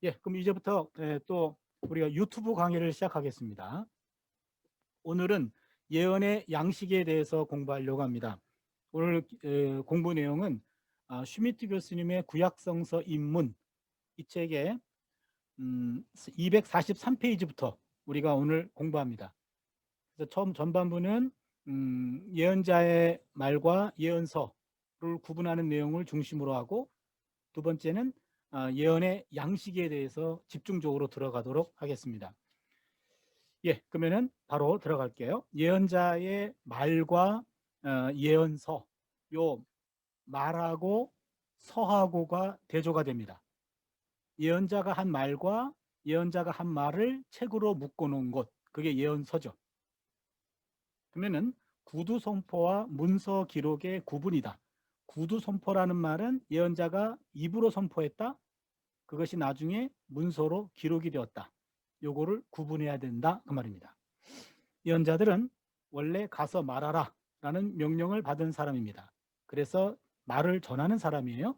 예, 그럼 이제부터 또 우리가 유튜브 강의를 시작하겠습니다. 오늘은 예언의 양식에 대해서 공부하려고 합니다. 오늘 공부 내용은 슈미트 교수님의 구약성서 입문 이 책의 243페이지부터 우리가 오늘 공부합니다. 그래서 처음 전반부는 예언자의 말과 예언서를 구분하는 내용을 중심으로 하고, 두 번째는 예언의 양식에 대해서 집중적으로 들어가도록 하겠습니다. 예, 그러면은 바로 들어갈게요. 예언자의 말과 예언서, 요 말하고 서하고가 대조가 됩니다. 예언자가 한 말과 예언자가 한 말을 책으로 묶어 놓은 것, 그게 예언서죠. 그러면은 구두 선포와 문서 기록의 구분이다. 구두 선포라는 말은 예언자가 입으로 선포했다. 그것이 나중에 문서로 기록이 되었다. 요거를 구분해야 된다 그 말입니다. 예언자들은 원래 가서 말하라 라는 명령을 받은 사람입니다. 그래서 말을 전하는 사람이에요.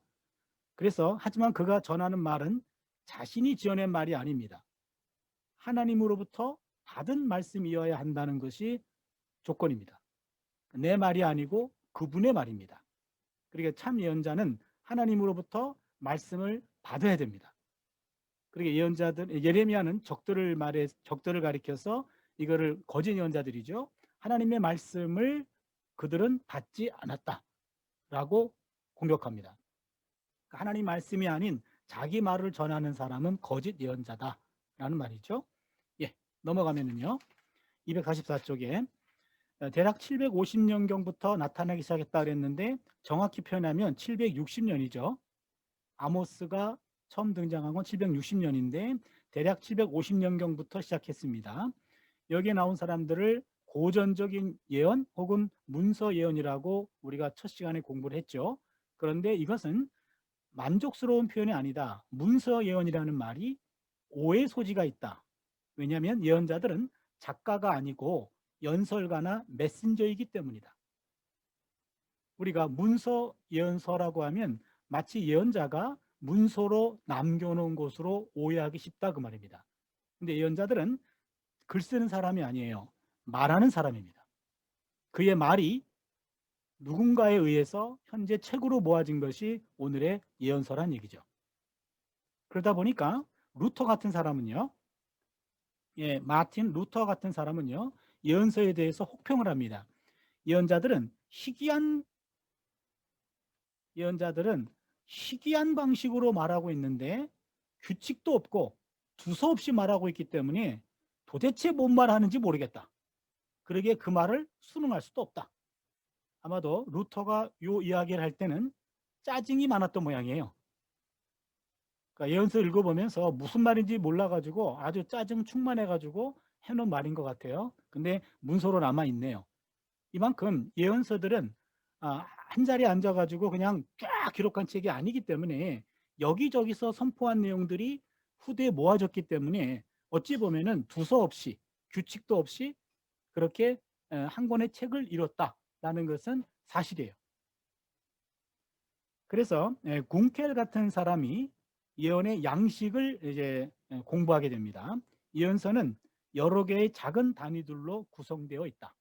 그래서 하지만 그가 전하는 말은 자신이 지어낸 말이 아닙니다. 하나님으로부터 받은 말씀이어야 한다는 것이 조건입니다. 내 말이 아니고 그분의 말입니다. 그러니까 참 예언자는 하나님으로부터 말씀을 받아야 됩니다. 그러니까 예언자들, 예레미야는 적들을 가리켜서 이거를 거짓 예언자들이죠. 하나님의 말씀을 그들은 받지 않았다라고 공격합니다. 하나님 말씀이 아닌 자기 말을 전하는 사람은 거짓 예언자다라는 말이죠. 예, 넘어가면은요. 244쪽에 대략 750년경부터 나타나기 시작했다 그랬는데 정확히 표현하면 760년이죠. 아모스가 처음 등장한 건 760년인데 대략 750년경부터 시작했습니다. 여기에 나온 사람들을 고전적인 예언 혹은 문서 예언이라고 우리가 첫 시간에 공부를 했죠. 그런데 이것은 만족스러운 표현이 아니다. 문서 예언이라는 말이 오해 소지가 있다. 왜냐하면 예언자들은 작가가 아니고 연설가나 메신저이기 때문이다. 우리가 문서 예언서라고 하면 마치 예언자가 문서로 남겨놓은 것으로 오해하기 쉽다 그 말입니다. 근데 예언자들은 글 쓰는 사람이 아니에요. 말하는 사람입니다. 그의 말이 누군가에 의해서 현재 책으로 모아진 것이 오늘의 예언서란 얘기죠. 그러다 보니까 루터 같은 사람은요, 마틴 루터 같은 사람은요, 예언서에 대해서 혹평을 합니다. 예언자들은 희귀한 방식으로 말하고 있는데 규칙도 없고 두서없이 말하고 있기 때문에 도대체 뭔 말하는지 모르겠다. 그러기에 그 말을 수능할 수도 없다. 아마도 루터가 이 이야기를 할 때는 짜증이 많았던 모양이에요. 그러니까 예언서 읽어보면서 무슨 말인지 몰라가지고 아주 짜증 충만해가지고 해놓은 말인 것 같아요. 근데 문서로 남아있네요. 이만큼 예언서들은 한 자리에 앉아가지고 그냥 쫙 기록한 책이 아니기 때문에 여기저기서 선포한 내용들이 후대에 모아졌기 때문에 어찌 보면은 두서없이 규칙도 없이 그렇게 한 권의 책을 이뤘다라는 것은 사실이에요. 그래서 궁켈 같은 사람이 예언의 양식을 이제 공부하게 됩니다. 예언서는 여러 개의 작은 단위들로 구성되어 있다.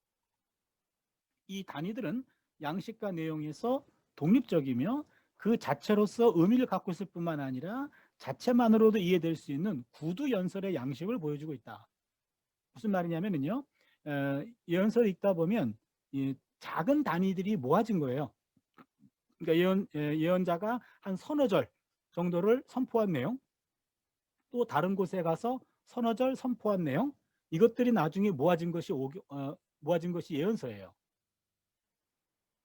이 단위들은 양식과 내용에서 독립적이며 그 자체로서 의미를 갖고 있을 뿐만 아니라 자체만으로도 이해될 수 있는 구두 연설의 양식을 보여주고 있다. 무슨 말이냐면요, 예언서를 읽다 보면 이 작은 단위들이 모아진 거예요. 그러니까 예언자가 한 서너 절 정도를 선포한 내용, 또 다른 곳에 가서 서너 절 선포한 내용, 이것들이 나중에 모아진 것이 예언서예요.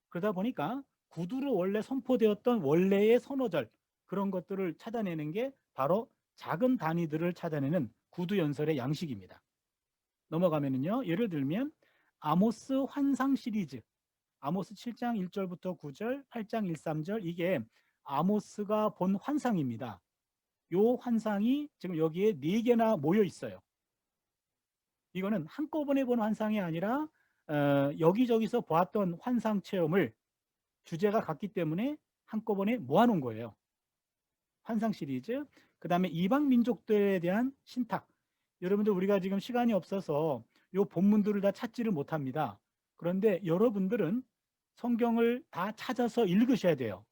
그러다 보니까 구두로 원래 선포되었던 원래의 서너 절, 그런 것들을 찾아내는 게 바로 작은 단위들을 찾아내는 구두 연설의 양식입니다. 넘어가면은요, 예를 들면 아모스 환상 시리즈, 아모스 7장 1절부터 9절, 8장 1, 3절, 이게 아모스가 본 환상입니다. 요 환상이 지금 여기에 4개나 모여 있어요. 이거는 한꺼번에 본 환상이 아니라 여기저기서 보았던 환상 체험을 주제가 같기 때문에 한꺼번에 모아놓은 거예요. 환상 시리즈. 그 다음에 이방 민족들에 대한 신탁. 여러분들 우리가 지금 시간이 없어서 이 본문들을 다 찾지를 못합니다. 그런데 여러분들은 성경을 다 찾아서 읽으셔야 돼요.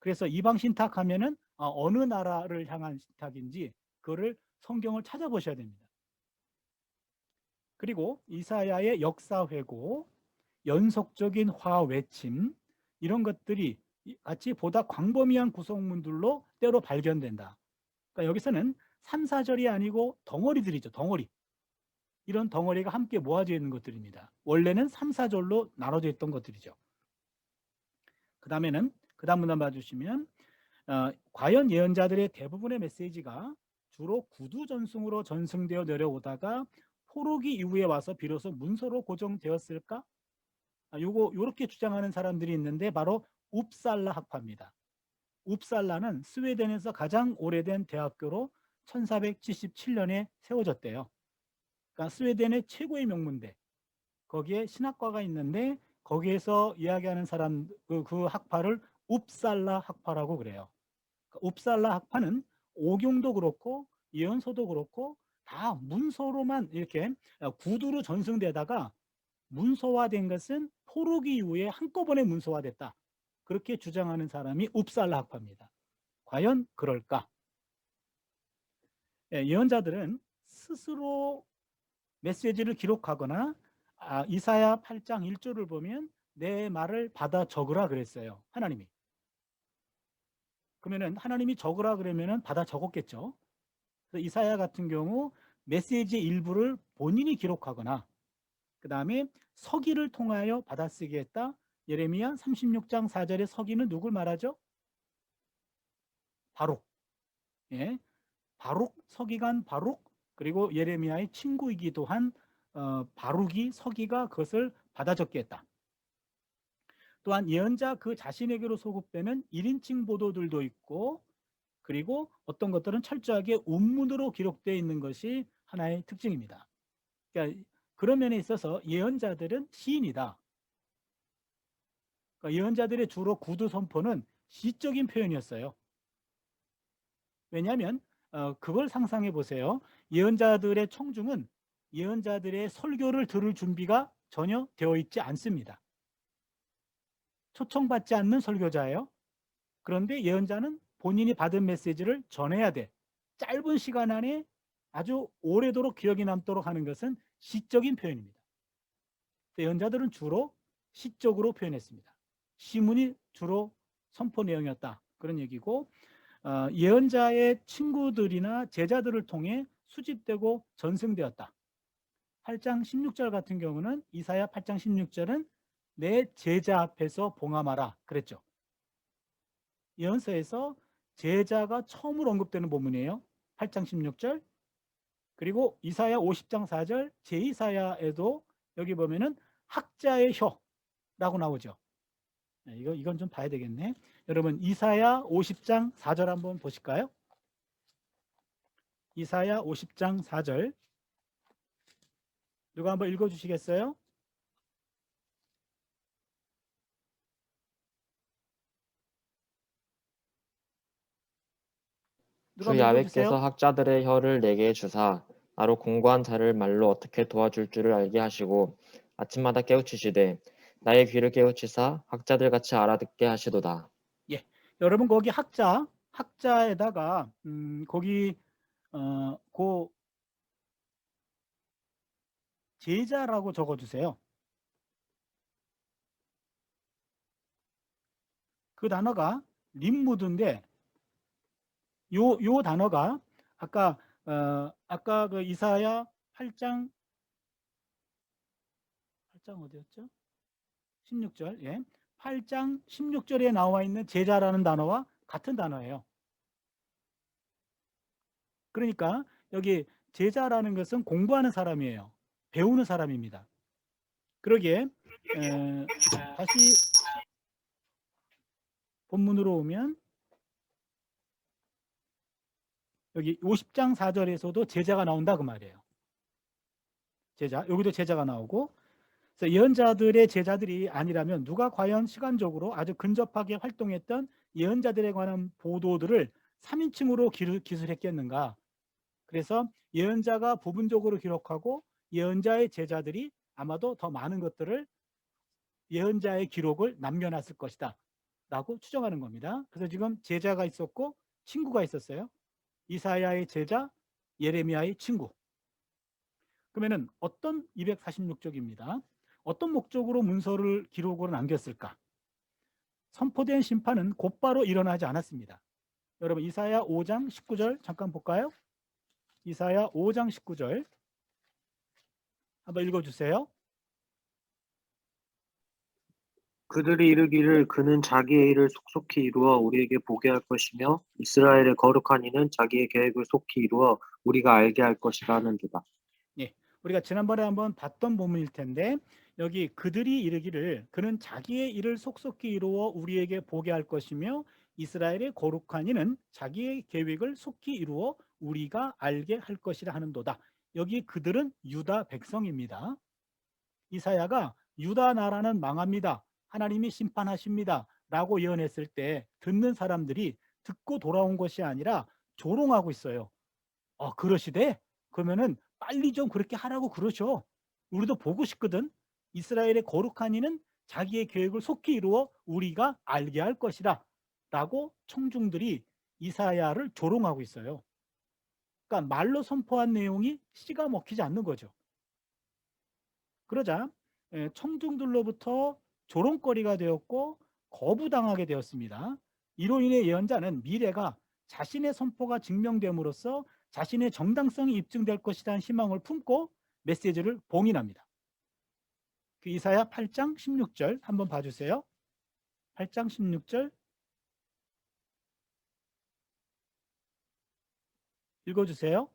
그래서 이방 신탁하면은 어느 나라를 향한 신탁인지 그거를 성경을 찾아보셔야 됩니다. 그리고 이사야의 역사 회고, 연속적인 화 외침, 이런 것들이 같이 보다 광범위한 구성문들로 때로 발견된다. 그러니까 여기서는 3, 4절이 아니고 덩어리들이죠. 덩어리. 이런 덩어리가 함께 모아져 있는 것들입니다. 원래는 3, 4절로 나눠져 있던 것들이죠. 그 다음 문단 봐주시면 과연 예언자들의 대부분의 메시지가 주로 구두 전승으로 전승되어 내려오다가 포로기 이후에 와서 비로소 문서로 고정되었을까? 요렇게 주장하는 사람들이 있는데 바로 웁살라 학파입니다. 웁살라는 스웨덴에서 가장 오래된 대학교로 1477년에 세워졌대요. 그러니까 스웨덴의 최고의 명문대, 거기에 신학과가 있는데 거기에서 이야기하는 사람 그 학파를 웁살라 학파라고 그래요. 그러니까 웁살라 학파는 오경도 그렇고 예언서도 그렇고 다 문서로만 이렇게 구두로 전승되다가 문서화된 것은 포로기 이후에 한꺼번에 문서화됐다. 그렇게 주장하는 사람이 웁살라 학파입니다. 과연 그럴까? 예언자들은 스스로 메시지를 기록하거나 이사야 8장 1절을 보면 내 말을 받아 적으라 그랬어요. 하나님이. 그러면은 하나님이 적으라 그러면은 받아 적었겠죠. 그래서 이사야 같은 경우 메시지의 일부를 본인이 기록하거나 그 다음에 서기를 통하여 받아쓰게 했다. 예레미야 36장 4절의 서기는 누굴 말하죠? 바룩. 예, 바룩, 서기관 바룩, 그리고 예레미야의 친구이기도 한 바룩이 서기가 그것을 받아 적게 했다. 또한 예언자 그 자신에게로 소급되는 1인칭 보도들도 있고, 그리고 어떤 것들은 철저하게 운문으로 기록되어 있는 것이 하나의 특징입니다. 그러니까 그런 면에 있어서 예언자들은 시인이다. 그러니까 예언자들의 주로 구두 선포는 시적인 표현이었어요. 왜냐하면 그걸 상상해 보세요. 예언자들의 청중은 예언자들의 설교를 들을 준비가 전혀 되어 있지 않습니다. 초청받지 않는 설교자예요. 그런데 예언자는 본인이 받은 메시지를 전해야 돼. 짧은 시간 안에 아주 오래도록 기억이 남도록 하는 것은 시적인 표현입니다. 예언자들은 주로 시적으로 표현했습니다. 시문이 주로 선포 내용이었다. 그런 얘기고, 예언자의 친구들이나 제자들을 통해 수집되고 전승되었다. 8장 16절 같은 경우는 이사야 8장 16절은 내 제자 앞에서 봉함하라 그랬죠. 예언서에서 제자가 처음으로 언급되는 본문이에요. 8장 16절. 그리고 이사야 50장 4절 제2사야에도 여기 보면은 학자의 혀라고 나오죠. 이건 좀 봐야 되겠네. 여러분 이사야 50장 4절 한번 보실까요? 이사야 50장 4절 누가 한번 읽어주시겠어요? 누가 주 한번 읽어주세요. 야훼께서 학자들의 혀를 내게 주사 나로 공고한 자를 말로 어떻게 도와줄 줄을 알게 하시고 아침마다 깨우치시되 나의 귀를 깨우치사 학자들 같이 알아듣게 하시도다. 예, 여러분 거기 학자에다가 거기 그 제자라고 적어주세요. 그 단어가 림무드인데 요 단어가 아까 그 이사야 8장 어디였죠? 16절. 예. 8장 16절에 나와 있는 제자라는 단어와 같은 단어예요. 그러니까 여기 제자라는 것은 공부하는 사람이에요. 배우는 사람입니다. 그러기에 다시 본문으로 오면 여기 50장 4절에서도 제자가 나온다 그 말이에요. 제자. 여기도 제자가 나오고, 그래서 예언자들의 제자들이 아니라면 누가 과연 시간적으로 아주 근접하게 활동했던 예언자들에 관한 보도들을 3인칭으로 기술했겠는가? 그래서 예언자가 부분적으로 기록하고 예언자의 제자들이 아마도 더 많은 것들을 예언자의 기록을 남겨놨을 것이다 라고 추정하는 겁니다. 그래서 지금 제자가 있었고 친구가 있었어요. 이사야의 제자, 예레미야의 친구. 그러면은 어떤 246쪽입니다. 어떤 목적으로 문서를 기록으로 남겼을까? 선포된 심판은 곧바로 일어나지 않았습니다. 여러분 이사야 5장 19절 잠깐 볼까요? 이사야 5장 19절 한번 읽어주세요. 그들이 이르기를 그는 자기의 일을 속속히 이루어 우리에게 보게 할 것이며 이스라엘의 거룩한 이는 자기의 계획을 속히 이루어 우리가 알게 할 것이라 하는도다. 예, 우리가 지난번에 한번 봤던 본문일 텐데 여기 그들이 이르기를 그는 자기의 일을 속속히 이루어 우리에게 보게 할 것이며 이스라엘의 거룩한 이는 자기의 계획을 속히 이루어 우리가 알게 할 것이라 하는도다. 여기 그들은 유다 백성입니다. 이사야가 유다 나라는 망합니다. 하나님이 심판하십니다. 라고 예언했을 때 듣는 사람들이 듣고 돌아온 것이 아니라 조롱하고 있어요. 그러시대? 그러면은 빨리 좀 그렇게 하라고 그러죠. 우리도 보고 싶거든. 이스라엘의 거룩한 이는 자기의 계획을 속히 이루어 우리가 알게 할 것이다. 라고 청중들이 이사야를 조롱하고 있어요. 그러니까 말로 선포한 내용이 씨가 먹히지 않는 거죠. 그러자 청중들로부터 조롱거리가 되었고 거부당하게 되었습니다. 이로 인해 예언자는 미래가 자신의 선포가 증명됨으로써 자신의 정당성이 입증될 것이라는 희망을 품고 메시지를 봉인합니다. 그 이사야 8장 16절 한번 봐주세요. 8장 16절 읽어주세요.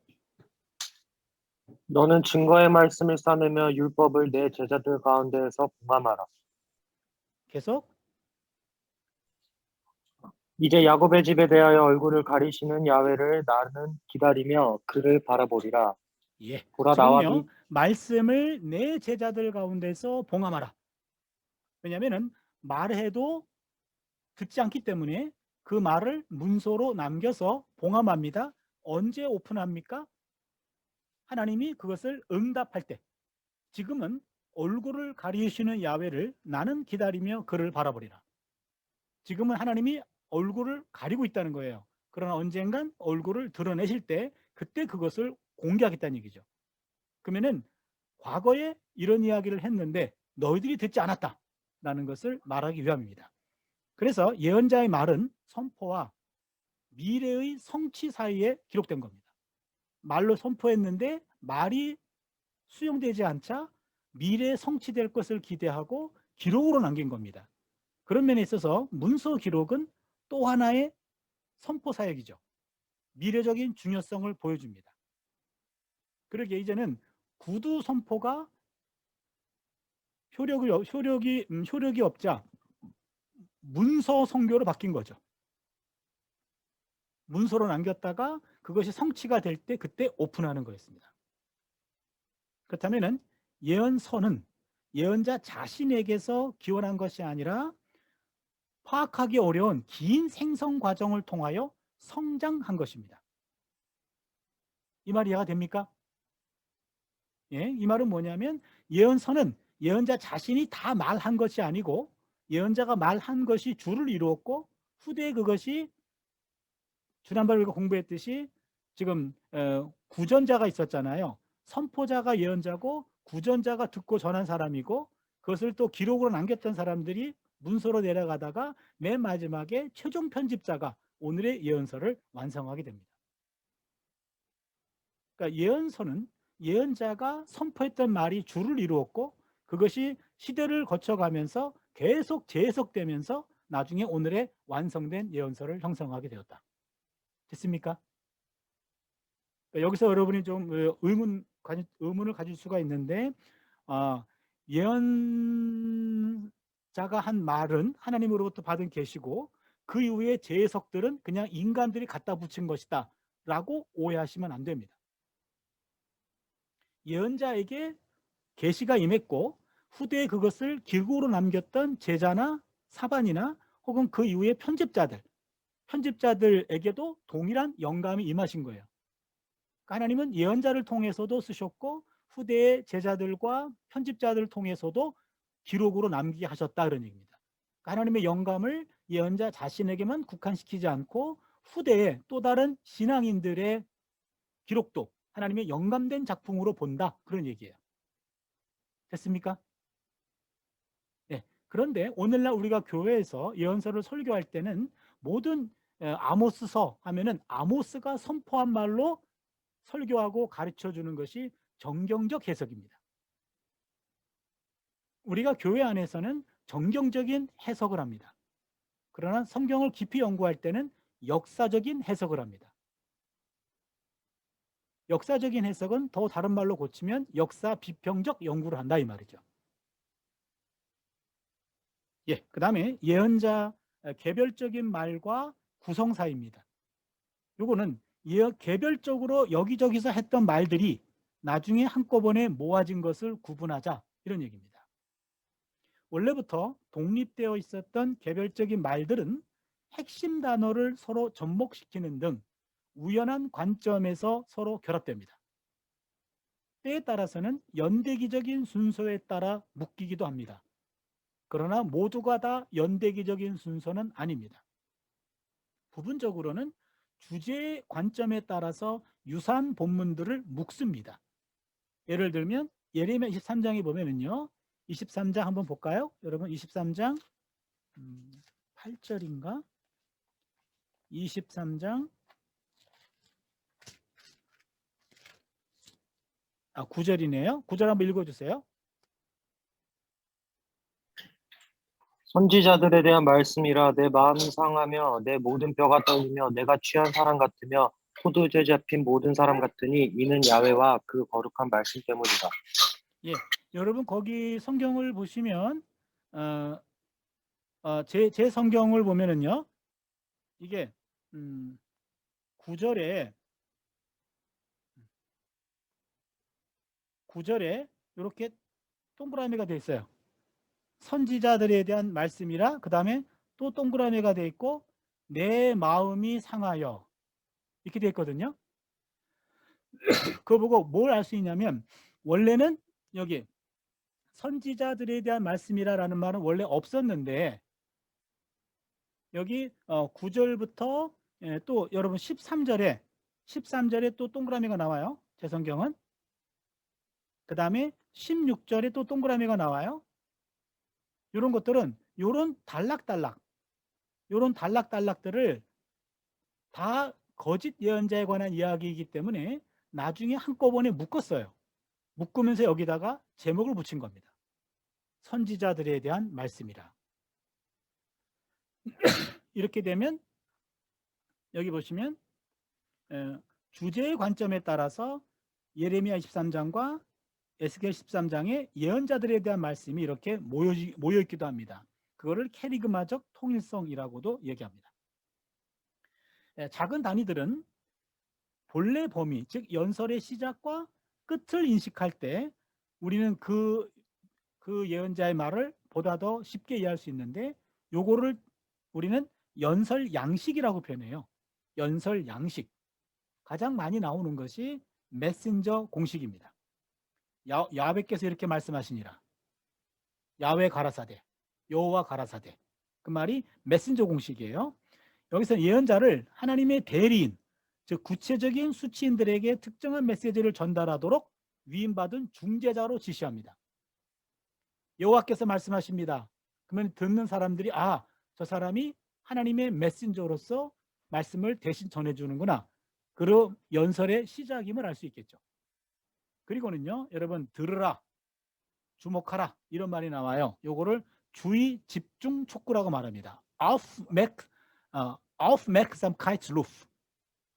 너는 증거의 말씀을 싸매며 율법을 내 제자들 가운데에서 봉함하라. 계속. 이제 야곱의 집에 대하여 얼굴을 가리시는 야훼를 나는 기다리며 그를 바라보리라. 예. 보라 지금요 말씀을 내 제자들 가운데서 봉함하라. 왜냐하면 말해도 듣지 않기 때문에 그 말을 문서로 남겨서 봉함합니다. 언제 오픈합니까? 하나님이 그것을 응답할 때. 지금은 얼굴을 가리시는 야훼를 나는 기다리며 그를 바라보리라. 지금은 하나님이 얼굴을 가리고 있다는 거예요. 그러나 언젠간 얼굴을 드러내실 때 그때 그것을 공개하겠다는 얘기죠. 그러면은 과거에 이런 이야기를 했는데 너희들이 듣지 않았다라는 것을 말하기 위함입니다. 그래서 예언자의 말은 선포와 미래의 성취 사이에 기록된 겁니다. 말로 선포했는데 말이 수용되지 않자 미래에 성취될 것을 기대하고 기록으로 남긴 겁니다. 그런 면에 있어서 문서 기록은 또 하나의 선포 사역이죠. 미래적인 중요성을 보여줍니다. 그러게 이제는 구두 선포가 효력이 없자 문서 선교로 바뀐 거죠. 문서로 남겼다가 그것이 성취가 될 때 그때 오픈하는 거였습니다. 그렇다면 예언서는 예언자 자신에게서 기원한 것이 아니라 파악하기 어려운 긴 생성 과정을 통하여 성장한 것입니다. 이 말 이해가 됩니까? 예, 이 말은 뭐냐면 예언서는 예언자 자신이 다 말한 것이 아니고 예언자가 말한 것이 주를 이루었고 후대에 그것이 지난번에 우리가 공부했듯이 지금 구전자가 있었잖아요. 선포자가 예언자고 구전자가 듣고 전한 사람이고 그것을 또 기록으로 남겼던 사람들이 문서로 내려가다가 맨 마지막에 최종 편집자가 오늘의 예언서를 완성하게 됩니다. 그러니까 예언서는 예언자가 선포했던 말이 주를 이루었고 그것이 시대를 거쳐가면서 계속 재해석되면서 나중에 오늘의 완성된 예언서를 형성하게 되었다. 됐습니까? 그러니까 여기서 여러분이 좀 의문을 가질 수가 있는데 예언자가 한 말은 하나님으로부터 받은 계시고 그 이후에 재해석들은 그냥 인간들이 갖다 붙인 것이다 라고 오해하시면 안 됩니다. 예언자에게 계시가 임했고 후대에 그것을 기록으로 남겼던 제자나 사반이나 혹은 그 이후의 편집자들 편집자들에게도 동일한 영감이 임하신 거예요. 그러니까 하나님은 예언자를 통해서도 쓰셨고 후대의 제자들과 편집자들을 통해서도 기록으로 남기게 하셨다 그런 얘기입니다. 그러니까 하나님의 영감을 예언자 자신에게만 국한시키지 않고 후대의 또 다른 신앙인들의 기록도 하나님의 영감된 작품으로 본다 그런 얘기예요. 됐습니까? 네. 그런데 오늘날 우리가 교회에서 예언서를 설교할 때는 모든 아모스서 하면은 아모스가 선포한 말로 설교하고 가르쳐 주는 것이 정경적 해석입니다. 우리가 교회 안에서는 정경적인 해석을 합니다. 그러나 성경을 깊이 연구할 때는 역사적인 해석을 합니다. 역사적인 해석은 더 다른 말로 고치면 역사 비평적 연구를 한다 이 말이죠. 예, 그 다음에 예언자 개별적인 말과 구성사입니다. 요거는 개별적으로 여기저기서 했던 말들이 나중에 한꺼번에 모아진 것을 구분하자 이런 얘기입니다. 원래부터 독립되어 있었던 개별적인 말들은 핵심 단어를 서로 접목시키는 등 우연한 관점에서 서로 결합됩니다. 때에 따라서는 연대기적인 순서에 따라 묶이기도 합니다. 그러나 모두가 다 연대기적인 순서는 아닙니다. 부분적으로는 주제의 관점에 따라서 유사한 본문들을 묶습니다. 예를 들면 예레미야 23장에 보면은요. 23장 한번 볼까요? 여러분 23장 8절인가? 23장 9절이네요. 9절 한번 읽어주세요. 선지자들에 대한 말씀이라 내 마음이 상하며 내 모든 뼈가 떨리며 내가 취한 사람 같으며 포도주에 잡힌 모든 사람 같으니 이는 야훼와 그 거룩한 말씀 때문이다. 예, 여러분 거기 성경을 보시면 제 성경을 보면은요. 이게 9절에 이렇게 동그라미가 되어 있어요. 선지자들에 대한 말씀이라 그 다음에 또 동그라미가 되어 있고 내 마음이 상하여 이렇게 되어 있거든요. 그거 보고 뭘 알 수 있냐면 원래는 여기 선지자들에 대한 말씀이라는 말은 원래 없었는데 여기 9절부터 또 여러분 13절에 또 동그라미가 나와요. 제 성경은. 그 다음에 16절에 또 동그라미가 나와요. 이런 것들은 이런 단락들을 다 거짓 예언자에 관한 이야기이기 때문에 나중에 한꺼번에 묶었어요. 묶으면서 여기다가 제목을 붙인 겁니다. 선지자들에 대한 말씀이라. 이렇게 되면 여기 보시면 주제의 관점에 따라서 예레미야 23장과 에스겔 13장의 예언자들에 대한 말씀이 이렇게 모여 있기도 합니다. 그거를 캐리그마적 통일성이라고도 얘기합니다. 작은 단위들은 본래 범위, 즉 연설의 시작과 끝을 인식할 때 우리는 그 예언자의 말을 보다 더 쉽게 이해할 수 있는데 요거를 우리는 연설 양식이라고 표현해요. 연설 양식. 가장 많이 나오는 것이 메신저 공식입니다. 야훼께서 이렇게 말씀하시니라. 야훼 가라사대, 여호와 가라사대. 그 말이 메신저 공식이에요. 여기서 예언자를 하나님의 대리인, 즉 구체적인 수치인들에게 특정한 메시지를 전달하도록 위임받은 중재자로 지시합니다. 여호와께서 말씀하십니다. 그러면 듣는 사람들이 저 사람이 하나님의 메신저로서 말씀을 대신 전해주는구나. 그런 연설의 시작임을 알 수 있겠죠. 그리고는요, 여러분 들으라, 주목하라 이런 말이 나와요. 요거를 주의 집중 촉구라고 말합니다. Aufmerksamkeitsruf.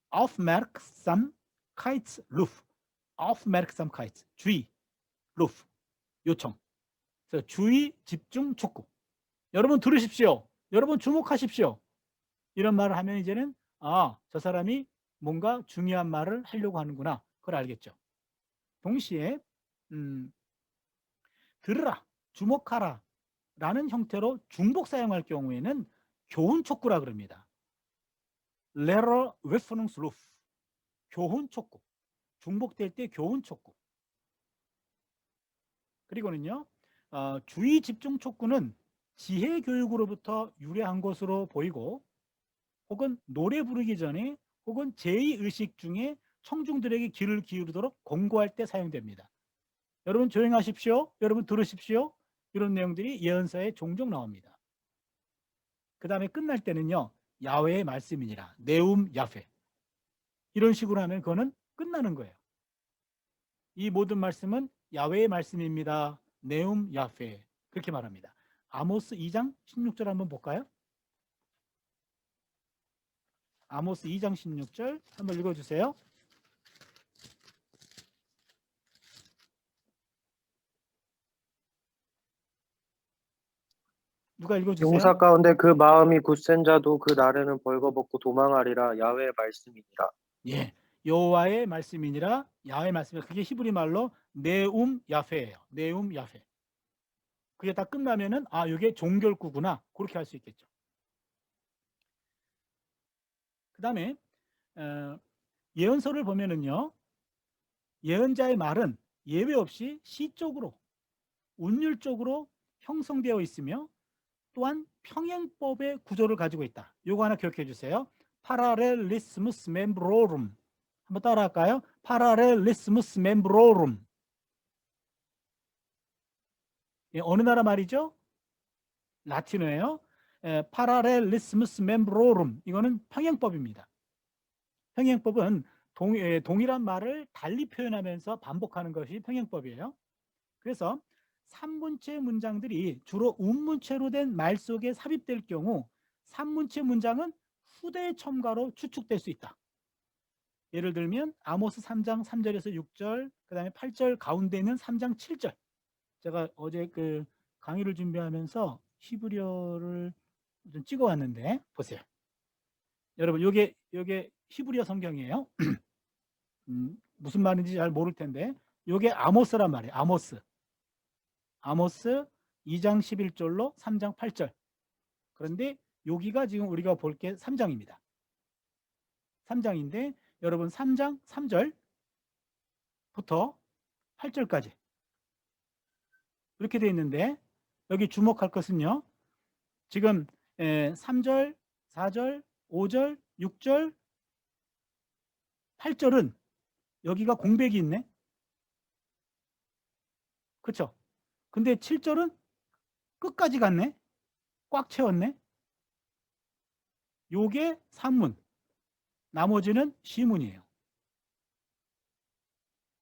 Aufmerksamkeitsruf. Aufmerksamkeit. 주의, ruf. 요청. 그래서 주의 집중 촉구. 여러분 들으십시오. 여러분 주목하십시오. 이런 말을 하면 이제는 저 사람이 뭔가 중요한 말을 하려고 하는구나. 그걸 알겠죠. 동시에 들으라, 주목하라 라는 형태로 중복 사용할 경우에는 교훈 촉구라 그럽니다. 레러 웨프능스루프 교훈 촉구. 중복될 때 교훈 촉구. 그리고는요. 주의 집중 촉구는 지혜 교육으로부터 유래한 것으로 보이고 혹은 노래 부르기 전에 혹은 제2의식 중에 청중들에게 귀를 기울이도록 권고할 때 사용됩니다. 여러분 조용하십시오. 여러분 들으십시오. 이런 내용들이 예언서에 종종 나옵니다. 그 다음에 끝날 때는요. 야훼의 말씀이니라. 네움 야페. 이런 식으로 하면 그거는 끝나는 거예요. 이 모든 말씀은 야훼의 말씀입니다. 네움 야페. 그렇게 말합니다. 아모스 2장 16절 한번 볼까요? 아모스 2장 16절 한번 읽어주세요. 누가 읽어주세요. 용사 가운데 그 마음이 굳센 자도 그 날에는 벌거벗고 도망하리라. 야훼의 말씀이니라. 예, 여호와의 말씀이니라. 야훼의 말씀이니라. 그게 히브리 말로 네움 야페예요. 네움 야페. 그게 다 끝나면은 아 이게 종결구구나 그렇게 할 수 있겠죠. 그 다음에 예언서를 보면은요. 예언자의 말은 예외 없이 시적으로 운율적으로 형성되어 있으며 또한 평행법의 구조를 가지고 있다. 요거 하나 기억해 주세요. 파라렐리스무스 멤브로룸. 한번 따라할까요? 파라렐리스무스 멤브로룸. 예, 어느 나라 말이죠? 라틴어예요. 파라렐리스무스 멤브로룸. 이거는 평행법입니다. 평행법은 동일한 말을 달리 표현하면서 반복하는 것이 평행법이에요. 그래서 3문체 문장들이 주로 운문체로 된 말 속에 삽입될 경우 3문체 문장은 후대 첨가로 추측될 수 있다. 예를 들면 아모스 3장 3절에서 6절, 그 다음에 8절 가운데 있는 3장 7절. 제가 어제 그 강의를 준비하면서 히브리어를 좀 찍어왔는데 보세요. 여러분 요게 히브리어 성경이에요. 무슨 말인지 잘 모를 텐데 요게 아모스란 말이에요. 아모스 2장 11절로 3장 8절. 그런데 여기가 지금 우리가 볼 게 3장입니다. 3장인데 여러분 3장 3절부터 8절까지 이렇게 되어 있는데 여기 주목할 것은요. 지금 3절, 4절, 5절, 6절, 8절은 여기가 공백이 있네. 그렇죠? 근데 7절은 끝까지 갔네. 꽉 채웠네. 요게 산문. 나머지는 시문이에요.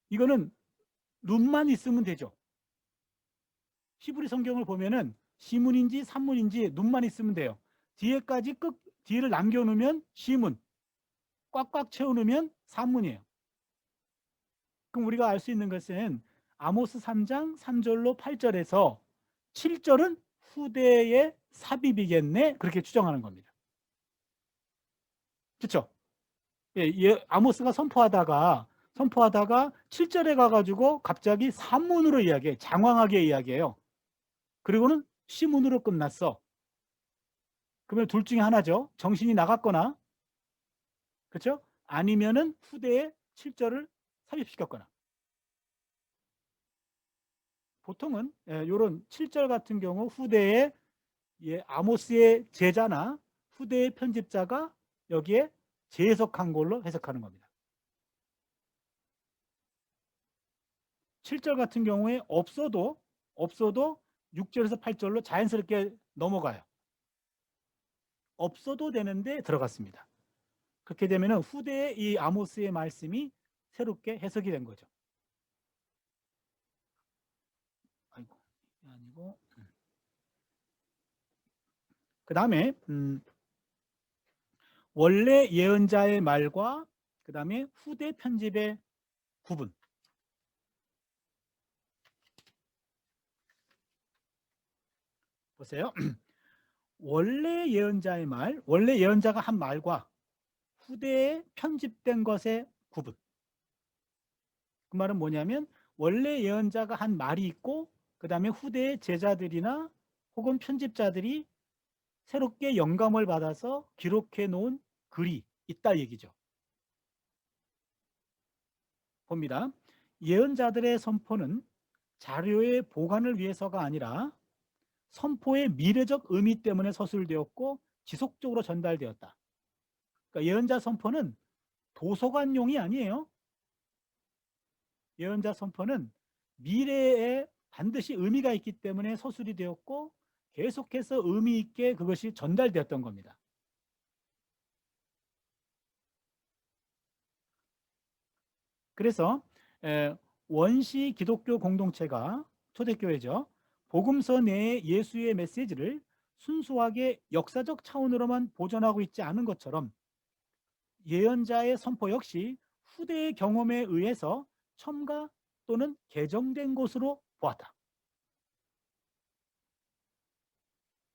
이거는 눈만 있으면 되죠. 히브리 성경을 보면은 시문인지 산문인지 눈만 있으면 돼요. 뒤에까지 뒤를 남겨놓으면 시문, 꽉꽉 채워놓으면 산문이에요. 그럼 우리가 알 수 있는 것은 아모스 3장 3절로 8절에서 7절은 후대의 삽입이겠네. 그렇게 추정하는 겁니다. 그렇죠? 아모스가 선포하다가 7절에 가가지고 갑자기 산문으로 이야기해. 장황하게 이야기해요. 그리고는 시문으로 끝났어. 그러면 둘 중에 하나죠. 정신이 나갔거나, 그렇죠? 아니면은 후대에 7절을 삽입시켰거나. 보통은 이런 7절 같은 경우 후대에 아모스의 제자나 후대의 편집자가 여기에 재해석한 걸로 해석하는 겁니다. 7절 같은 경우에 없어도 6절에서 8절로 자연스럽게 넘어가요. 없어도 되는데 들어갔습니다. 그렇게 되면 후대의 이 아모스의 말씀이 새롭게 해석이 된 거죠. 아이고, 아니고. 그 다음에 원래 예언자의 말과 그 다음에 후대 편집의 구분. 보세요. 원래 예언자의 말, 원래 예언자가 한 말과 후대에 편집된 것의 구분. 그 말은 뭐냐면 원래 예언자가 한 말이 있고 그 다음에 후대의 제자들이나 혹은 편집자들이 새롭게 영감을 받아서 기록해 놓은 글이 있다 얘기죠. 봅니다. 예언자들의 선포는 자료의 보관을 위해서가 아니라 선포의 미래적 의미 때문에 서술되었고 지속적으로 전달되었다. 그러니까 예언자 선포는 도서관용이 아니에요. 예언자 선포는 미래에 반드시 의미가 있기 때문에 서술이 되었고 계속해서 의미 있게 그것이 전달되었던 겁니다. 그래서 원시 기독교 공동체가 초대교회죠. 복음서 내의 예수의 메시지를 순수하게 역사적 차원으로만 보존하고 있지 않은 것처럼 예언자의 선포 역시 후대의 경험에 의해서 첨가 또는 개정된 것으로 보았다.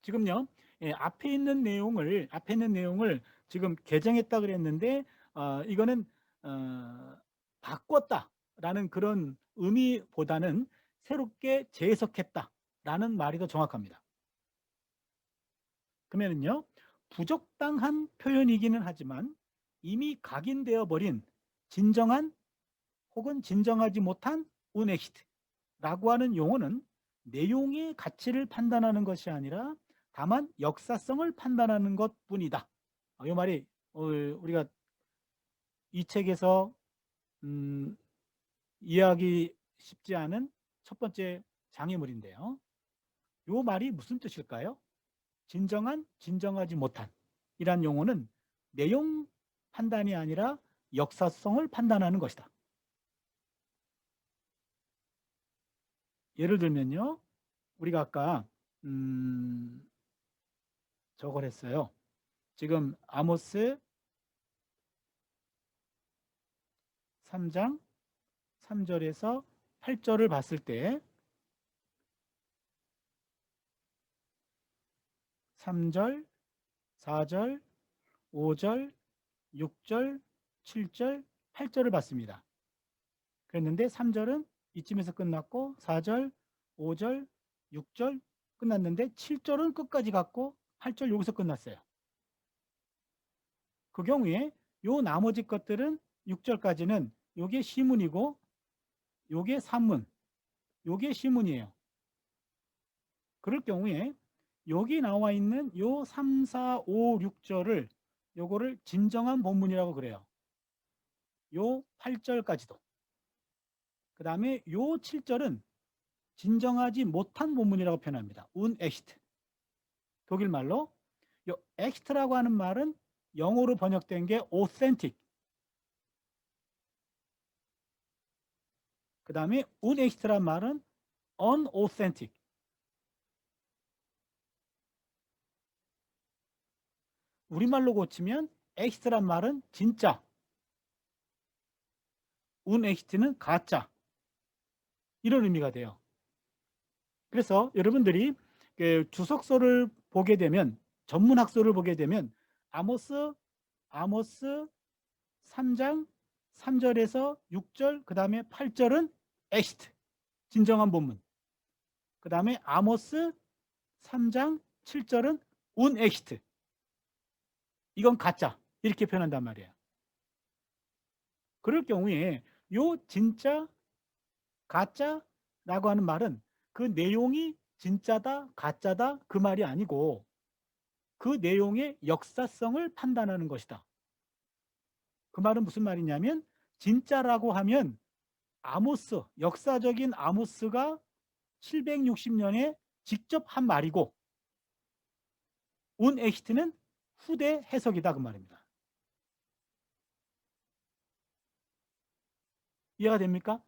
지금요, 앞에 있는 내용을 지금 개정했다 그랬는데 이거는 바꿨다라는 그런 의미보다는 새롭게 재해석했다라는 말이 더 정확합니다. 그러면은요, 부적당한 표현이기는 하지만 이미 각인되어 버린 진정한 혹은 진정하지 못한 운엑시트라고 하는 용어는 내용의 가치를 판단하는 것이 아니라 다만 역사성을 판단하는 것뿐이다. 이 말이 우리가 이 책에서 이해하기 쉽지 않은 첫 번째 장애물인데요. 이 말이 무슨 뜻일까요? 진정한, 진정하지 못한 이란 용어는 내용 판단이 아니라 역사성을 판단하는 것이다. 예를 들면요, 우리가 아까 저걸 했어요. 지금 아모스 3장 3절에서 8절을 봤을 때 3절, 4절, 5절, 6절, 7절, 8절을 봤습니다. 그랬는데 3절은 이쯤에서 끝났고 4절, 5절, 6절 끝났는데 7절은 끝까지 갔고 8절 여기서 끝났어요. 그 경우에 요 나머지 것들은 6절까지는 요게 시문이고 요게 산문, 요게 시문이에요. 그럴 경우에 여기 나와 있는 요 3, 4, 5, 6절을 요거를 진정한 본문이라고 그래요. 요 8절까지도. 그 다음에 요 7절은 진정하지 못한 본문이라고 표현합니다. unexit. 독일 말로 요 exit라고 하는 말은 영어로 번역된 게 authentic. 그 다음에 unexit란 말은 unauthentic. 우리말로 고치면 exit란 말은 진짜, unexit는 가짜. 이런 의미가 돼요. 그래서 여러분들이 그 주석서를 보게 되면, 전문학서를 보게 되면 아모스 3장 3절에서 6절 그 다음에 8절은 엑시트, 진정한 본문. 그 다음에 아모스 3장 7절은 운엑시트, 이건 가짜, 이렇게 표현한단 말이에요. 그럴 경우에 요 진짜 가짜라고 하는 말은 그 내용이 진짜다 가짜다 그 말이 아니고 그 내용의 역사성을 판단하는 것이다. 그 말은 무슨 말이냐면 진짜라고 하면 아모스, 역사적인 아모스가 760년에 직접 한 말이고 운엑시트는 후대 해석이다 그 말입니다. 이해가 됩니까?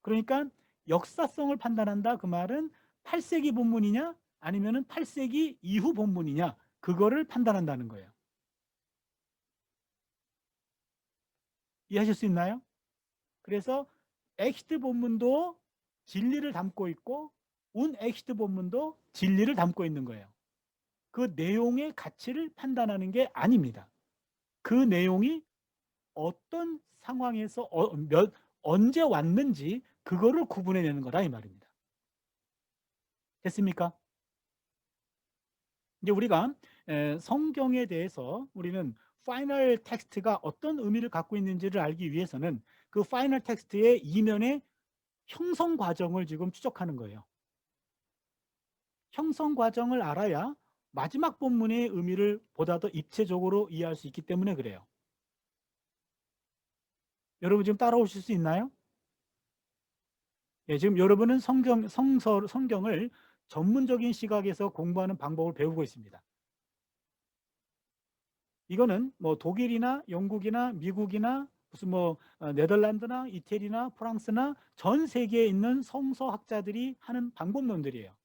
그러니까 역사성을 판단한다 그 말은 8세기 본문이냐 아니면 8세기 이후 본문이냐 그거를 판단한다는 거예요. 이해하실 수 있나요? 그래서 엑시트 본문도 진리를 담고 있고 운엑시트 본문도 진리를 담고 있는 거예요. 그 내용의 가치를 판단하는 게 아닙니다. 그 내용이 어떤 상황에서 언제 왔는지 그거를 구분해내는 거다 이 말입니다. 됐습니까? 이제 우리가 성경에 대해서 우리는 파이널 텍스트가 어떤 의미를 갖고 있는지를 알기 위해서는 그 파이널 텍스트의 이면의 형성 과정을 지금 추적하는 거예요. 형성 과정을 알아야 마지막 본문의 의미를 보다 더 입체적으로 이해할 수 있기 때문에 그래요. 여러분 지금 따라오실 수 있나요? 예, 지금 여러분은 성경을 전문적인 시각에서 공부하는 방법을 배우고 있습니다. 이거는 뭐 독일이나 영국이나 미국이나 무슨 뭐 네덜란드나 이태리나 프랑스나 전 세계에 있는 성서학자들이 하는 방법론들이에요.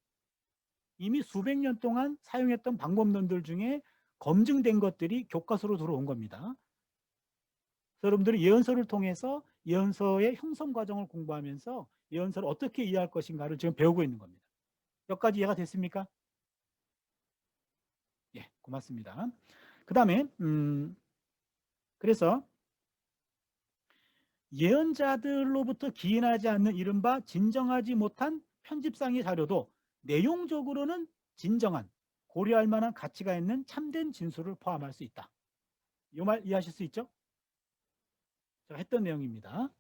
이미 수백 년 동안 사용했던 방법론들 중에 검증된 것들이 교과서로 들어온 겁니다. 여러분들이 예언서를 통해서 예언서의 형성 과정을 공부하면서 예언서를 어떻게 이해할 것인가를 지금 배우고 있는 겁니다. 여기까지 이해가 됐습니까? 예, 고맙습니다. 그 다음에 그래서 예언자들로부터 기인하지 않는 이른바 진정하지 못한 편집상의 자료도 내용적으로는 진정한 고려할 만한 가치가 있는 참된 진술을 포함할 수 있다. 이 말 이해하실 수 있죠? 제가 했던 내용입니다.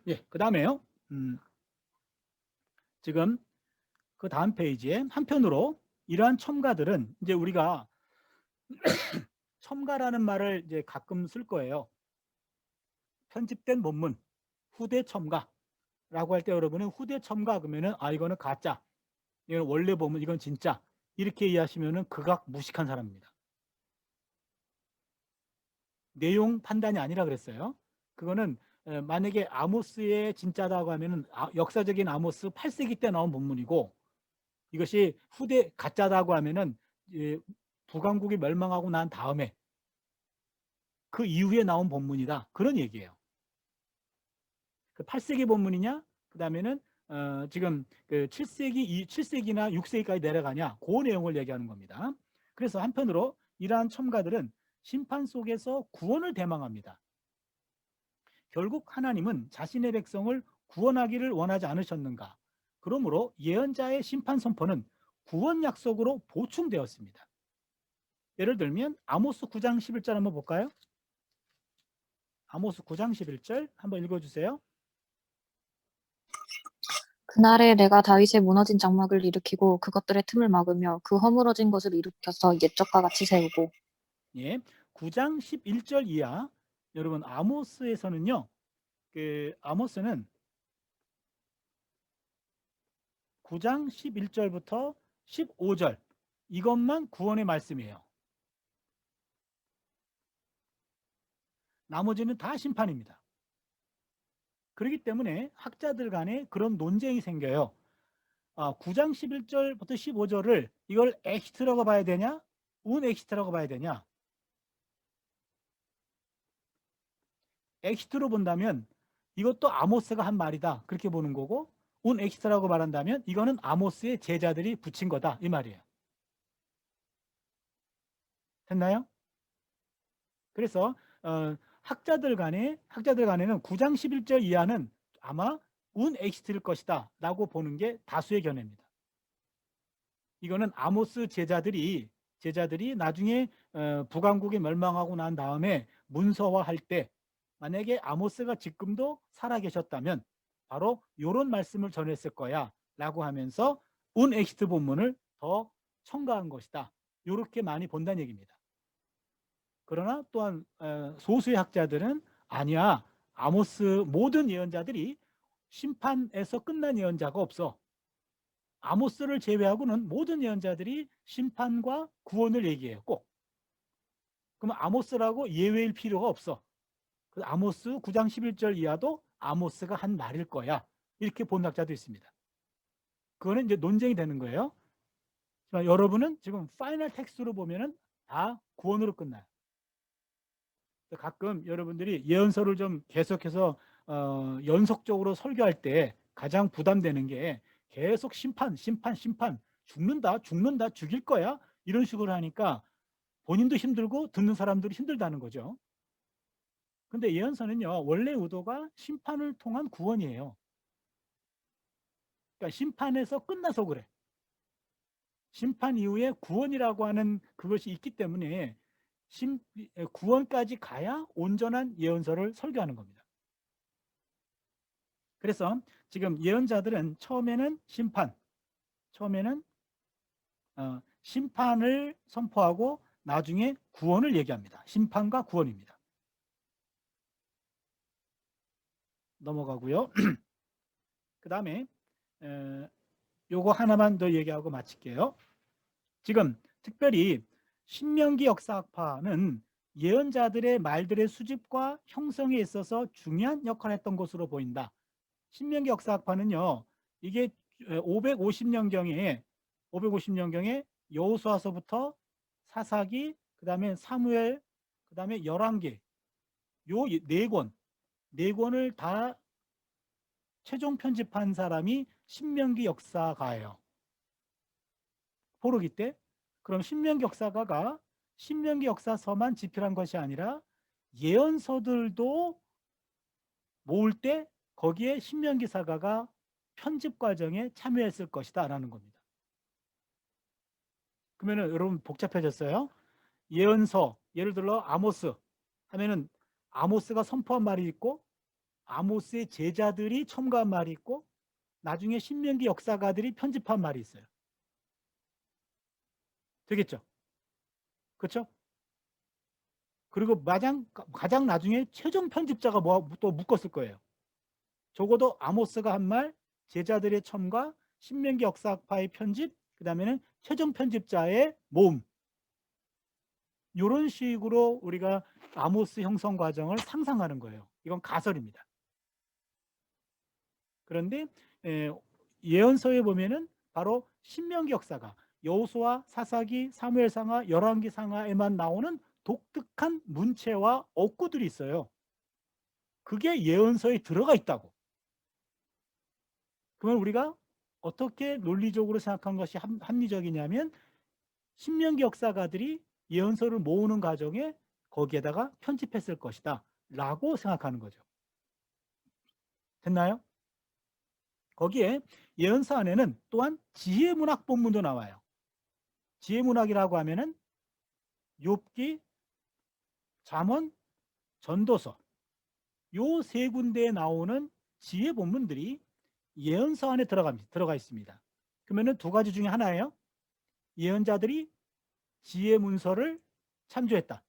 예, 그 다음에요. 지금 그 다음 페이지에 한편으로 이러한 첨가들은 이제 우리가 첨가라는 말을 이제 가끔 쓸 거예요. 편집된 본문, 후대 첨가라고 할 때 여러분은 후대 첨가 그러면은 아 이거는 가짜, 이건 원래 본문, 이건 진짜 이렇게 이해하시면은 극악 무식한 사람입니다. 내용 판단이 아니라 그랬어요. 그거는 만약에 아모스의 진짜다고 하면은 역사적인 아모스 8세기 때 나온 본문이고 이것이 후대 가짜다고 하면은 북왕국이 멸망하고 난 다음에 그 이후에 나온 본문이다. 그런 얘기예요. 그 8세기 본문이냐? 그 다음에는 지금 그 7세기나 6세기까지 내려가냐? 그 내용을 얘기하는 겁니다. 그래서 한편으로 이러한 첨가들은 심판 속에서 구원을 대망합니다. 결국 하나님은 자신의 백성을 구원하기를 원하지 않으셨는가? 그러므로 예언자의 심판 선포는 구원 약속으로 보충되었습니다. 예를 들면 아모스 9장 11절 한번 볼까요? 아모스 9장 11절 한번 읽어주세요. 그날에 내가 다윗의 무너진 장막을 일으키고 그것들의 틈을 막으며 그 허물어진 것을 일으켜서 옛적과 같이 세우고. 예, 9장 11절 이하. 여러분 아모스에서는요, 아모스는 9장 11절부터 15절 이것만 구원의 말씀이에요. 나머지는 다 심판입니다. 그렇기 때문에 학자들 간에 그런 논쟁이 생겨요. 9장 11절부터 15절을 이걸 엑시트라고 봐야 되냐? 운엑시트라고 봐야 되냐? 엑시트로 본다면 이것도 아모스가 한 말이다. 그렇게 보는 거고 운엑시트라고 말한다면 이거는 아모스의 제자들이 붙인 거다. 이 말이에요. 됐나요? 그래서 학자들 간에는 9장 11절 이하는 아마 운엑시트일 것이다 라고 보는 게 다수의 견해입니다. 이거는 아모스 제자들이 나중에 북왕국이 멸망하고 난 다음에 문서화할 때 만약에 아모스가 지금도 살아계셨다면 바로 이런 말씀을 전했을 거야 라고 하면서 운엑시트 본문을 더 첨가한 것이다. 이렇게 많이 본다는 얘기입니다. 그러나 또한 소수의 학자들은 아니야, 아모스 모든 예언자들이 심판에서 끝난 예언자가 없어. 아모스를 제외하고는 모든 예언자들이 심판과 구원을 얘기해요. 꼭. 그러면 아모스라고 예외일 필요가 없어. 그 아모스 9장 11절 이하도 아모스가 한 말일 거야. 이렇게 본 학자도 있습니다. 그거는 이제 논쟁이 되는 거예요. 여러분은 지금 파이널 텍스트로 보면은 다 구원으로 끝나요. 가끔 여러분들이 예언서를 좀 계속해서 연속적으로 설교할 때 가장 부담되는 게 계속 심판, 죽는다, 죽일 거야 이런 식으로 하니까 본인도 힘들고 듣는 사람들이 힘들다는 거죠. 근데 예언서는요, 원래 의도가 심판을 통한 구원이에요. 그러니까 심판에서 끝나서 그래. 심판 이후에 구원이라고 하는 그것이 있기 때문에 구원까지 가야 온전한 예언서를 설교하는 겁니다. 그래서 지금 예언자들은 처음에는 심판을 선포하고 나중에 구원을 얘기합니다. 심판과 구원입니다. 넘어가고요. 그 다음에 요거 하나만 더 얘기하고 마칠게요. 지금 특별히 신명기 역사학파는 예언자들의 말들의 수집과 형성에 있어서 중요한 역할을 했던 것으로 보인다. 신명기 역사학파는요, 이게 550년경에 여호수아서부터 사사기, 그 다음에 사무엘, 그 다음에 열왕기, 요 네 권을 다 최종 편집한 사람이 신명기 역사가예요. 포로기 때. 그럼 신명기 역사가가 신명기 역사서만 집필한 것이 아니라 예언서들도 모을 때 거기에 신명기 사가가 편집 과정에 참여했을 것이다 라는 겁니다. 그러면 여러분 복잡해졌어요. 예언서, 예를 들어 아모스 하면은 아모스가 선포한 말이 있고 아모스의 제자들이 첨가한 말이 있고 나중에 신명기 역사가들이 편집한 말이 있어요. 되겠죠? 그렇죠? 그리고 가장 나중에 최종 편집자가 또 묶었을 거예요. 적어도 아모스가 한 말, 제자들의 첨가, 신명기 역사학파의 편집, 그 다음에는 최종 편집자의 모음. 이런 식으로 우리가 아모스 형성 과정을 상상하는 거예요. 이건 가설입니다. 그런데 예언서에 보면은 바로 신명기 역사가 여호수아, 사사기, 사무엘상하, 열왕기상하에만 나오는 독특한 문체와 어구들이 있어요. 그게 예언서에 들어가 있다고. 그러면 우리가 어떻게 논리적으로 생각한 것이 합리적이냐면 신명기 역사가들이 예언서를 모으는 과정에 거기에다가 편집했을 것이다 라고 생각하는 거죠. 됐나요? 거기에 예언서 안에는 또한 지혜문학 본문도 나와요. 지혜문학이라고 하면은 욥기, 잠언, 전도서 요 세 군데에 나오는 지혜 본문들이 예언서 안에 들어가 있습니다. 그러면은 두 가지 중에 하나예요. 예언자들이 지혜 문서를 참조했다.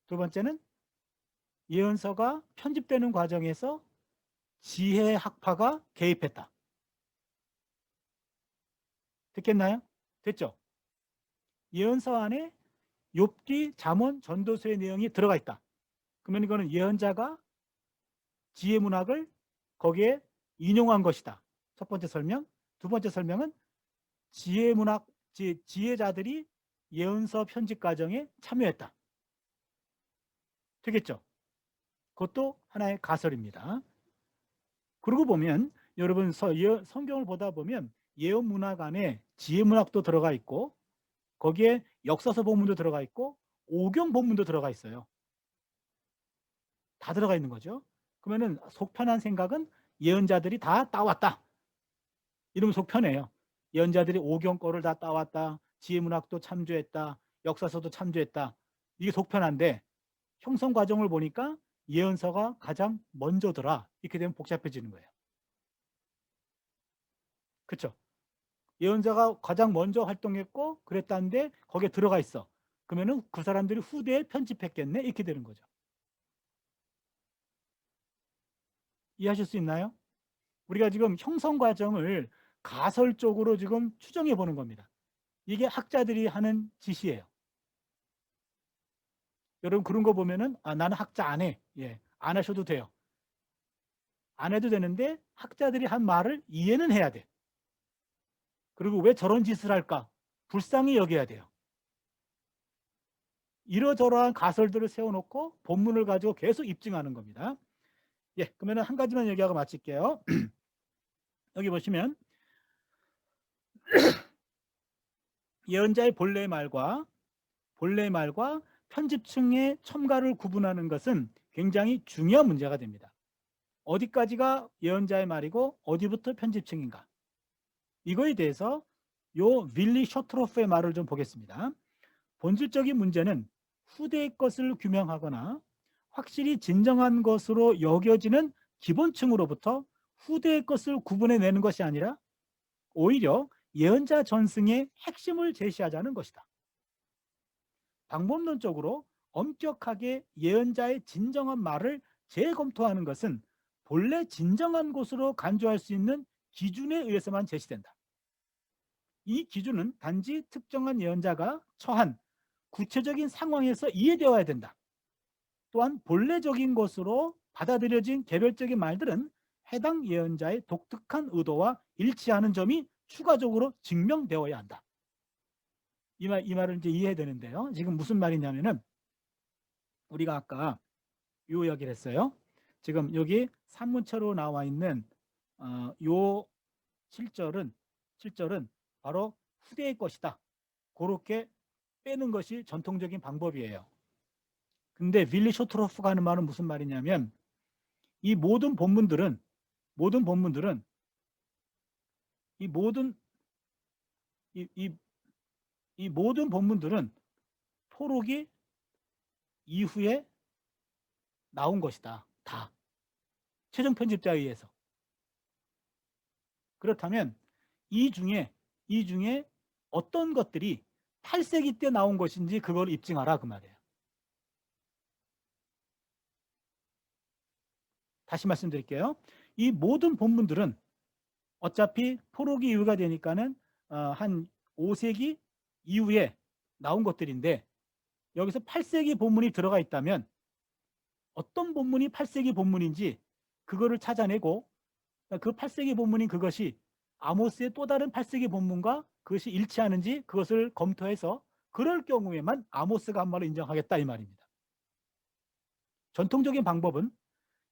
두 번째는 예언서가 편집되는 과정에서 지혜 학파가 개입했다. 됐겠나요? 됐죠? 예언서 안에 욥기, 잠언, 전도서의 내용이 들어가 있다. 그러면 이거는 예언자가 지혜 문학을 거기에 인용한 것이다. 첫 번째 설명. 두 번째 설명은 지혜 문학, 지혜자들이 예언서 편집 과정에 참여했다. 되겠죠? 그것도 하나의 가설입니다. 그러고 보면 여러분 성경을 보다 보면 예언 문학 안에 지혜 문학도 들어가 있고 거기에 역사서 본문도 들어가 있고 오경 본문도 들어가 있어요. 다 들어가 있는 거죠. 그러면은 속 편한 생각은 예언자들이 다 따왔다. 이러면 속 편해요. 예언자들이 오경 거를 다 따왔다. 지혜 문학도 참조했다. 역사서도 참조했다. 이게 속 편한데 형성 과정을 보니까 예언서가 가장 먼저더라. 이렇게 되면 복잡해지는 거예요. 그렇죠? 예언자가 가장 먼저 활동했고 그랬다는데 거기에 들어가 있어. 그러면은 그 사람들이 후대에 편집했겠네. 이렇게 되는 거죠. 이해하실 수 있나요? 우리가 지금 형성 과정을 가설적으로 지금 추정해 보는 겁니다. 이게 학자들이 하는 짓이에요. 여러분 그런 거 보면은 나는 학자 안 해. 예, 안 하셔도 돼요. 안 해도 되는데 학자들이 한 말을 이해는 해야 돼. 그리고 왜 저런 짓을 할까? 불쌍히 여겨야 돼요. 이러저러한 가설들을 세워놓고 본문을 가지고 계속 입증하는 겁니다. 예, 그러면 한 가지만 얘기하고 마칠게요. 여기 보시면 예언자의 본래의 말과 편집층의 첨가를 구분하는 것은 굉장히 중요한 문제가 됩니다. 어디까지가 예언자의 말이고 어디부터 편집층인가? 이거에 대해서 요 윌리 쇼트로프의 말을 좀 보겠습니다. 본질적인 문제는 후대의 것을 규명하거나 확실히 진정한 것으로 여겨지는 기본층으로부터 후대의 것을 구분해내는 것이 아니라 오히려 예언자 전승의 핵심을 제시하자는 것이다. 방법론적으로 엄격하게 예언자의 진정한 말을 재검토하는 것은 본래 진정한 것으로 간주할 수 있는 기준에 의해서만 제시된다. 이 기준은 단지 특정한 예언자가 처한 구체적인 상황에서 이해되어야 된다. 또한 본래적인 것으로 받아들여진 개별적인 말들은 해당 예언자의 독특한 의도와 일치하는 점이 추가적으로 증명되어야 한다. 이 말을 이제 이해해야 되는데요. 지금 무슨 말이냐면은 우리가 아까 요 이야기를 했어요. 지금 여기 산문체로 나와 있는 요 7절은 바로 후대의 것이다. 그렇게 빼는 것이 전통적인 방법이에요. 근데 윌리 쇼트로프가 하는 말은 무슨 말이냐면 이 모든 본문들은 포로기 이후에 나온 것이다. 다. 최종 편집자에 의해서. 그렇다면 이 중에 어떤 것들이 8세기 때 나온 것인지 그걸 입증하라 그 말이에요. 다시 말씀드릴게요. 이 모든 본문들은 어차피 포로기 이후가 되니까는 한 5세기 이후에 나온 것들인데 여기서 8세기 본문이 들어가 있다면 어떤 본문이 8세기 본문인지 그거를 찾아내고 그 8세기 본문인 그것이 아모스의 또 다른 8세기 본문과 그것이 일치하는지 그것을 검토해서 그럴 경우에만 아모스가 한 말을 인정하겠다 이 말입니다. 전통적인 방법은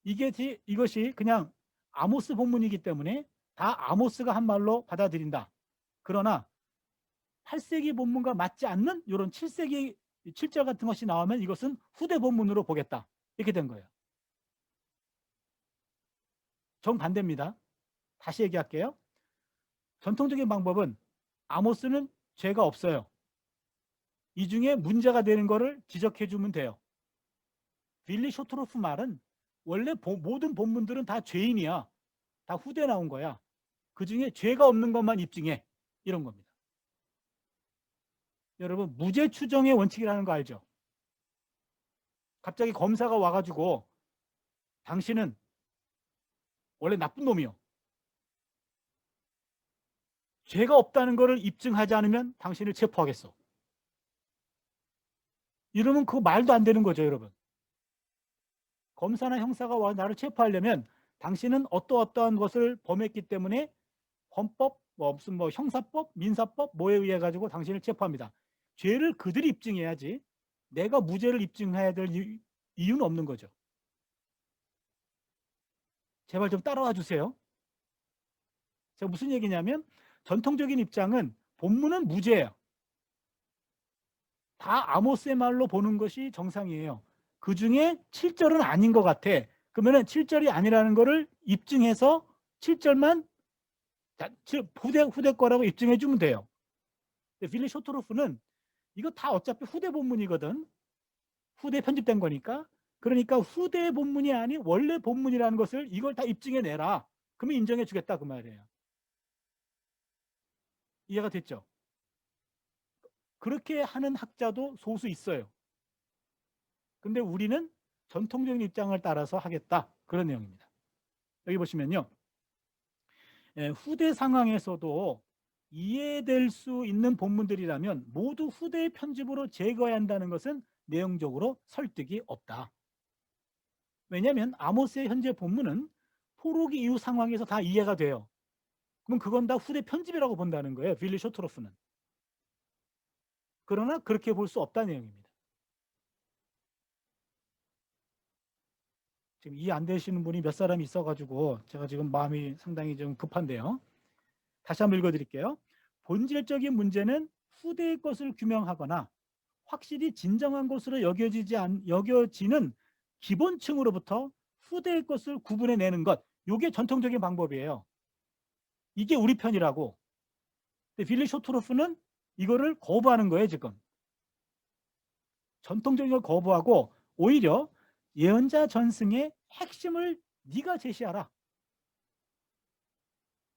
이것이 그냥 아모스 본문이기 때문에 다 아모스가 한 말로 받아들인다. 그러나 8세기 본문과 맞지 않는 이런 7세기 7절 같은 것이 나오면 이것은 후대 본문으로 보겠다. 이렇게 된 거예요. 정반대입니다. 다시 얘기할게요. 전통적인 방법은 아모스는 죄가 없어요. 이 중에 문제가 되는 거를 지적해 주면 돼요. 윌리 쇼트로프 말은 원래 모든 본문들은 다 죄인이야. 다 후대 나온 거야. 그 중에 죄가 없는 것만 입증해. 이런 겁니다. 여러분 무죄 추정의 원칙이라는 거 알죠? 갑자기 검사가 와가지고 당신은 원래 나쁜 놈이요. 죄가 없다는 것을 입증하지 않으면 당신을 체포하겠어. 이러면 그거 말도 안 되는 거죠, 여러분. 검사나 형사가 와 나를 체포하려면 당신은 어떠한 것을 범했기 때문에 헌법, 무슨 형사법, 민사법 뭐에 의해 가지고 당신을 체포합니다. 죄를 그들이 입증해야지 내가 무죄를 입증해야 될 이유는 없는 거죠. 제발 좀 따라와 주세요. 제가 무슨 얘기냐면 전통적인 입장은 본문은 무죄예요. 다 아모스의 말로 보는 것이 정상이에요. 그 중에 7절은 아닌 것 같아. 그러면 7절이 아니라는 것을 입증해서 7절만 후대 거라고 입증해 주면 돼요. 윌리 쇼트로프는 이거 다 어차피 후대 본문이거든. 후대 편집된 거니까. 그러니까 후대 본문이 아닌 원래 본문이라는 것을 이걸 다 입증해 내라. 그러면 인정해 주겠다 그 말이에요. 이해가 됐죠? 그렇게 하는 학자도 소수 있어요. 근데 우리는 전통적인 입장을 따라서 하겠다. 그런 내용입니다. 여기 보시면요. 후대 상황에서도 이해될 수 있는 본문들이라면 모두 후대의 편집으로 제거해야 한다는 것은 내용적으로 설득이 없다. 왜냐하면 아모스의 현재 본문은 포로기 이후 상황에서 다 이해가 돼요. 그럼 그건 다 후대 편집이라고 본다는 거예요. 윌리 쇼트로프는. 그러나 그렇게 볼 수 없다는 내용입니다. 지금 이해 안 되시는 분이 몇 사람이 있어가지고 제가 지금 마음이 상당히 좀 급한데요. 다시 한번 읽어드릴게요. 본질적인 문제는 후대의 것을 규명하거나 확실히 진정한 것으로 여겨지는 기본층으로부터 후대의 것을 구분해내는 것. 이게 전통적인 방법이에요. 이게 우리 편이라고. 근데 빌리 쇼트로프는 이거를 거부하는 거예요, 지금. 전통적인 걸 거부하고 오히려 예언자 전승의 핵심을 네가 제시하라.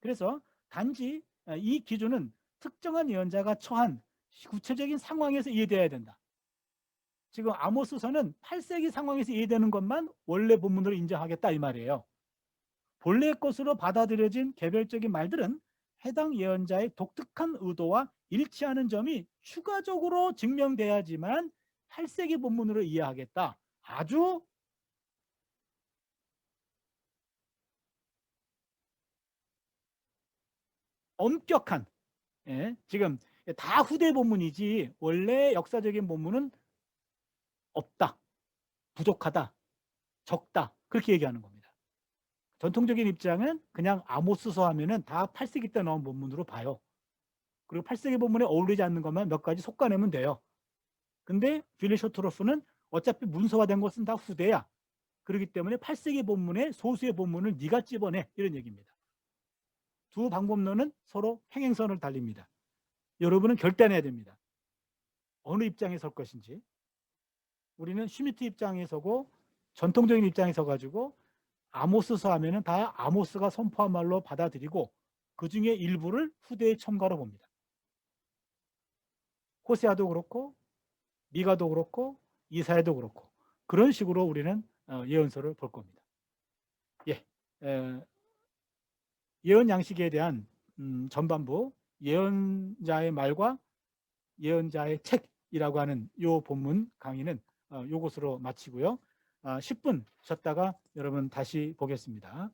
그래서 단지 이 기준은 특정한 예언자가 처한 구체적인 상황에서 이해되어야 된다. 지금 아모스서는 8세기 상황에서 이해되는 것만 원래 본문으로 인정하겠다 이 말이에요. 본래의 것으로 받아들여진 개별적인 말들은 해당 예언자의 독특한 의도와 일치하는 점이 추가적으로 증명돼야지만 8세기 본문으로 이해하겠다. 아주 엄격한, 지금 다 후대 본문이지 원래 역사적인 본문은 없다, 부족하다, 적다 그렇게 얘기하는 겁니다. 전통적인 입장은 그냥 아모스서 하면은 다 8세기 때 나온 본문으로 봐요. 그리고 8세기 본문에 어울리지 않는 것만 몇 가지 솎아내면 돼요. 근데 빌리쇼트로프는 어차피 문서화된 것은 다 후대야. 그렇기 때문에 8세기 본문에 소수의 본문을 네가 찝어내 이런 얘기입니다. 두 방법론은 서로 평행선을 달립니다. 여러분은 결단해야 됩니다. 어느 입장에 설 것인지. 우리는 슈미트 입장에 서고 전통적인 입장에 서 가지고 아모스서 하면은 다 아모스가 선포한 말로 받아들이고 그 중에 일부를 후대의 첨가로 봅니다. 호세아도 그렇고 미가도 그렇고 이사야도 그렇고 그런 식으로 우리는 예언서를 볼 겁니다. 예, 예언 양식에 대한 전반부 예언자의 말과 예언자의 책이라고 하는 요 본문 강의는 요것으로 마치고요. 10분 쉬었다가 여러분 다시 보겠습니다.